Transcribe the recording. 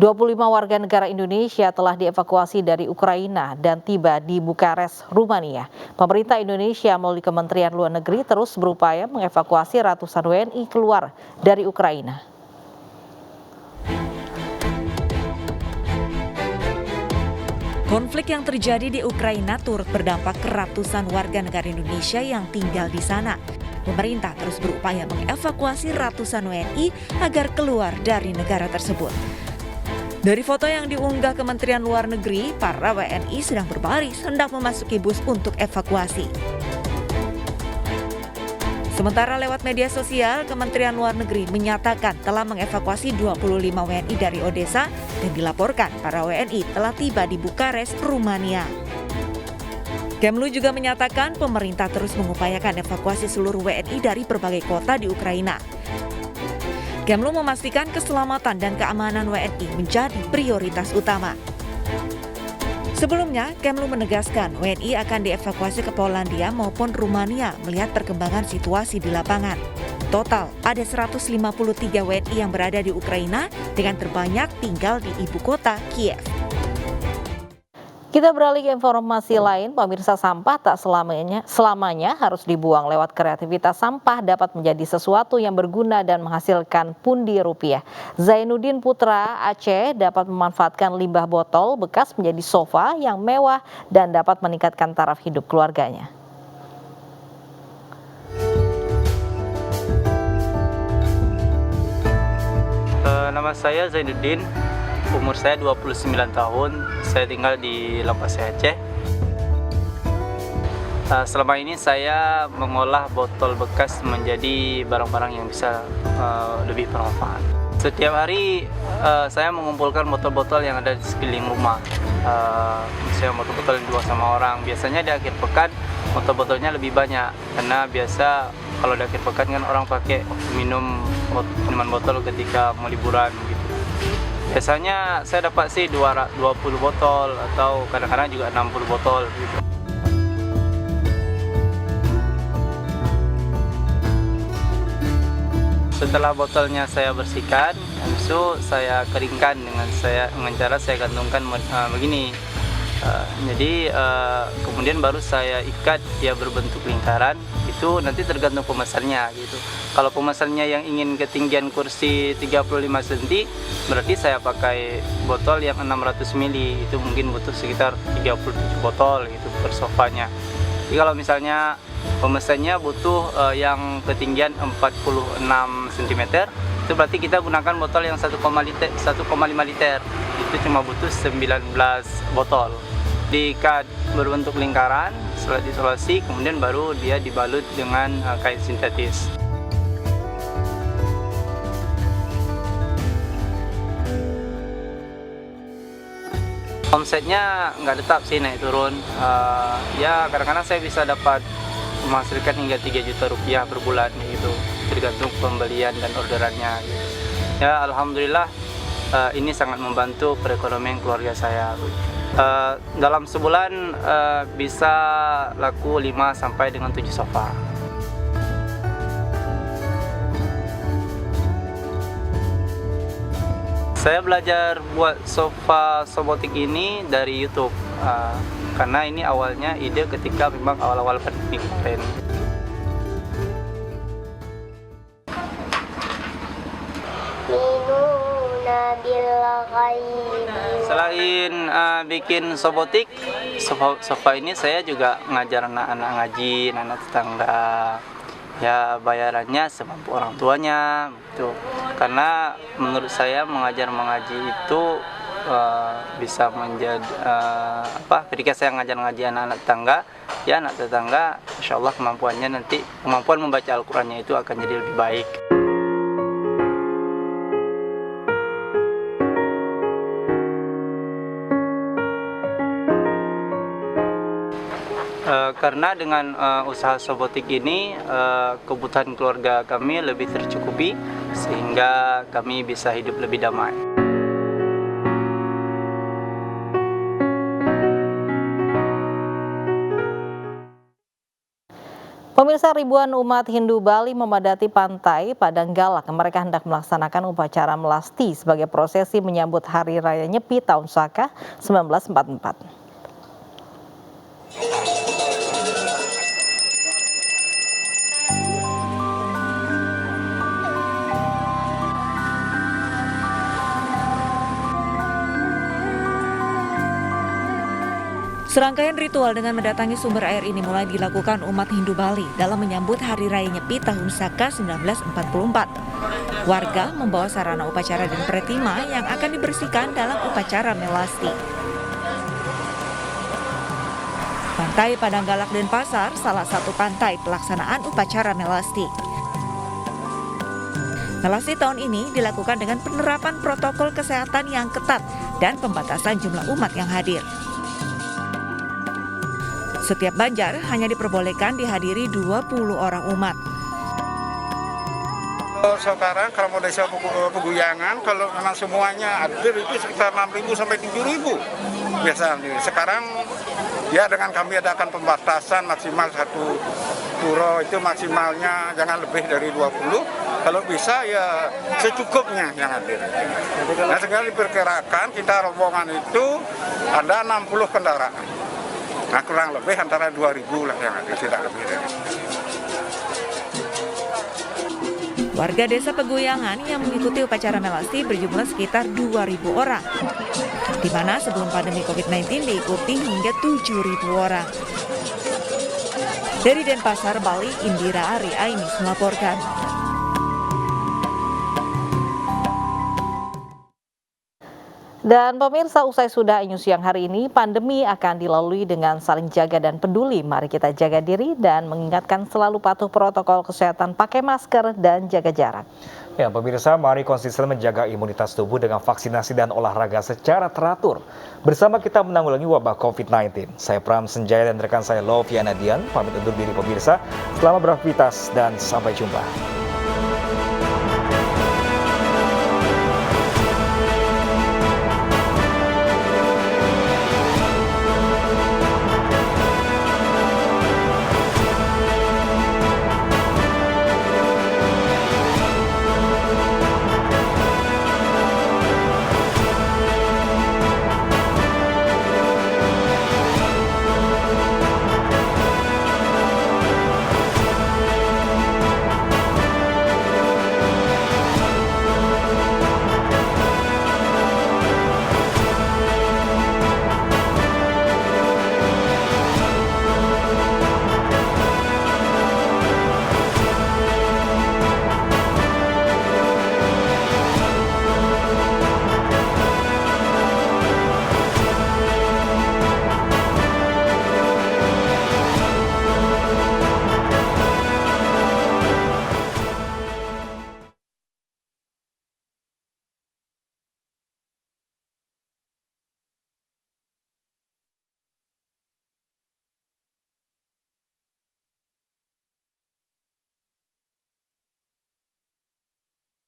25 warga negara Indonesia telah dievakuasi dari Ukraina dan tiba di Bukares, Rumania. Pemerintah Indonesia melalui Kementerian Luar Negeri terus berupaya mengevakuasi ratusan WNI keluar dari Ukraina. Konflik yang terjadi di Ukraina turut berdampak ke ratusan warga negara Indonesia yang tinggal di sana. Pemerintah terus berupaya mengevakuasi ratusan WNI agar keluar dari negara tersebut. Dari foto yang diunggah Kementerian Luar Negeri, para WNI sedang berbaris hendak memasuki bus untuk evakuasi. Sementara lewat media sosial, Kementerian Luar Negeri menyatakan telah mengevakuasi 25 WNI dari Odessa dan dilaporkan para WNI telah tiba di Bukares, Rumania. Kemlu juga menyatakan pemerintah terus mengupayakan evakuasi seluruh WNI dari berbagai kota di Ukraina. Kemlu memastikan keselamatan dan keamanan WNI menjadi prioritas utama. Sebelumnya, Kemlu menegaskan WNI akan dievakuasi ke Polandia maupun Rumania melihat perkembangan situasi di lapangan. Total, ada 153 WNI yang berada di Ukraina dengan terbanyak tinggal di ibu kota Kiev. Kita beralih ke informasi lain, pemirsa, sampah tak selamanya harus dibuang. Lewat kreativitas, sampah dapat menjadi sesuatu yang berguna dan menghasilkan pundi rupiah. Zainuddin Putra Aceh dapat memanfaatkan limbah botol bekas menjadi sofa yang mewah dan dapat meningkatkan taraf hidup keluarganya. Nama saya Zainuddin. Umur saya 29 tahun, saya tinggal di Lampasai, Aceh. Selama ini saya mengolah botol bekas menjadi barang-barang yang bisa lebih bermanfaat. Setiap hari saya mengumpulkan botol-botol yang ada di sekeliling rumah. Saya botol-botol yang dibawa sama orang. Biasanya di akhir pekan botol-botolnya lebih banyak, karena biasa kalau di akhir pekan kan orang pakai minuman botol ketika mau liburan gitu. Biasanya saya dapat sih 20 botol atau kadang-kadang juga 60 botol gitu. Setelah botolnya saya bersihkan, habis itu saya keringkan dengan cara saya gantungkan begini. Kemudian baru saya ikat, dia berbentuk lingkaran. Itu nanti tergantung pemesannya gitu. Kalau pemesannya yang ingin ketinggian kursi 35 cm, berarti saya pakai botol yang 600 ml. Itu mungkin butuh sekitar 37 botol gitu per sofanya. Jadi kalau misalnya pemesannya butuh yang ketinggian 46 cm, itu berarti kita gunakan botol yang 1,5 liter. Itu cuma butuh 19 botol. Diikat berbentuk lingkaran, setelah diisolasi, kemudian baru dia dibalut dengan kain sintetis. Omsetnya nggak tetap sih, naik turun. Ya kadang-kadang saya bisa dapat menghasilkan hingga 3 juta rupiah per bulan gitu, tergantung pembelian dan orderannya gitu. Ya alhamdulillah ini sangat membantu perekonomian keluarga saya. Dalam sebulan bisa laku 5 sampai dengan 7 sofa. Saya belajar buat sofa sobotik ini dari YouTube, karena ini awalnya ide ketika memang awal-awal pandemi kemarin. Selain bikin sobotik, sofa ini saya juga ngajar anak-anak ngaji, anak tetangga. Ya bayarannya semampu orang tuanya gitu. Karena menurut saya mengajar mengaji itu bisa menjadi ketika saya ngaji anak-anak tetangga, ya anak tetangga insya Allah kemampuan membaca Al-Qurannya itu akan jadi lebih baik. Karena dengan usaha sobotik ini kebutuhan keluarga kami lebih tercukupi, sehingga kami bisa hidup lebih damai. Pemirsa, ribuan umat Hindu Bali memadati pantai Padanggalak. Mereka hendak melaksanakan upacara melasti sebagai prosesi menyambut Hari Raya Nyepi Tahun Saka 1944. Serangkaian ritual dengan mendatangi sumber air ini mulai dilakukan umat Hindu Bali dalam menyambut Hari Raya Nyepi Tahun Saka 1944. Warga membawa sarana upacara dan pretima yang akan dibersihkan dalam upacara melasti. Pantai Padanggalak Denpasar salah satu pantai pelaksanaan upacara melasti. Melasti tahun ini dilakukan dengan penerapan protokol kesehatan yang ketat dan pembatasan jumlah umat yang hadir. Setiap banjar hanya diperbolehkan dihadiri 20 orang umat. Sekarang kalau mau desa Peguyangan, kalau memang semuanya hadir itu sekitar 6.000 sampai 7.000 biasanya. Sekarang ya dengan kami adakan pembatasan maksimal satu puro itu maksimalnya jangan lebih dari 20. Kalau bisa ya secukupnya yang hadir. Nah sekarang diperkirakan kita rombongan itu ada 60 kendaraan. Nah kurang lebih antara 2.000 lah yang ada, tidak lebih dari itu. Warga desa Peguyangan yang mengikuti upacara melasti berjumlah sekitar 2.000 orang. Di mana sebelum pandemi COVID-19 diikuti hingga 7.000 orang. Dari Denpasar, Bali, Indira Ari Ainis melaporkan. Dan pemirsa, usai sudah Inyu Siang hari ini, pandemi akan dilalui dengan saling jaga dan peduli. Mari kita jaga diri dan mengingatkan selalu patuh protokol kesehatan, pakai masker dan jaga jarak. Ya, pemirsa, mari konsisten menjaga imunitas tubuh dengan vaksinasi dan olahraga secara teratur. Bersama kita menanggulangi wabah COVID-19. Saya Pram Senjaya dan rekan saya Loviana Dian, pamit undur diri pemirsa. Selamat beraktivitas dan sampai jumpa.